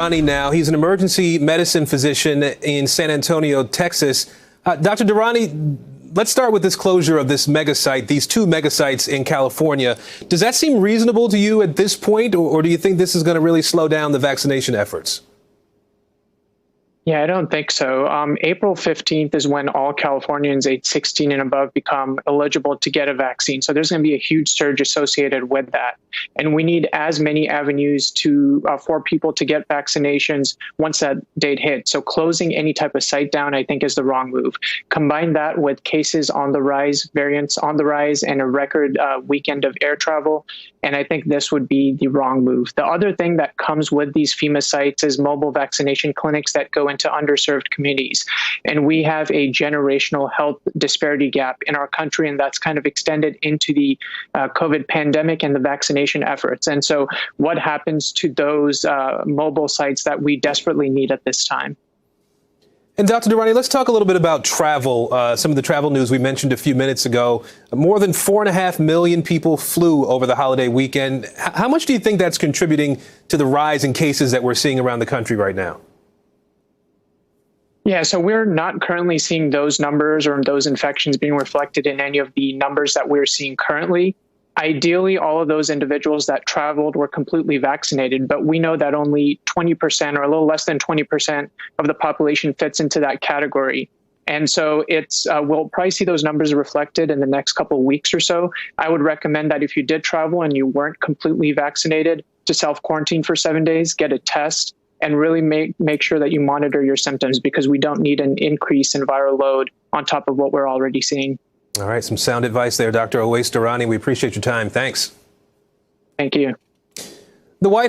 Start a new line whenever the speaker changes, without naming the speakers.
Durrani now. He's an emergency medicine physician in San Antonio, Texas. Dr. Durrani, let's start with this closure of this mega site, these two mega sites in California. Does that seem reasonable to you at this point, or do you think this is going to really slow down the vaccination efforts?
Yeah, I don't think so. April 15th is when all Californians age 16 and above become eligible to get a vaccine. So there's going to be a huge surge associated with that. And we need as many avenues for people to get vaccinations once that date hits. So closing any type of site down, I think, is the wrong move. Combine that with cases on the rise, variants on the rise, and a record weekend of air travel, and I think this would be the wrong move. The other thing that comes with these FEMA sites is mobile vaccination clinics that go into underserved communities. And we have a generational health disparity gap in our country, and that's kind of extended into the COVID pandemic and the vaccination efforts. And so what happens to those mobile sites that we desperately need at this time?
And Dr. Durrani, let's talk a little bit about travel. Some of the travel news we mentioned a few minutes ago. More than 4.5 million people flew over the holiday weekend. How much do you think that's contributing to the rise in cases that we're seeing around the country right now?
Yeah, so we're not currently seeing those numbers or those infections being reflected in any of the numbers that we're seeing currently. Ideally, all of those individuals that traveled were completely vaccinated, but we know that only 20% or a little less than 20% of the population fits into that category. And so we'll probably see those numbers reflected in the next couple of weeks or so. I would recommend that if you did travel and you weren't completely vaccinated, to self-quarantine for 7 days, get a test, and really make sure that you monitor your symptoms, because we don't need an increase in viral load on top of what we're already seeing.
All right, some sound advice there, Dr. Durrani. We appreciate your time. Thanks.
Thank you.
The White House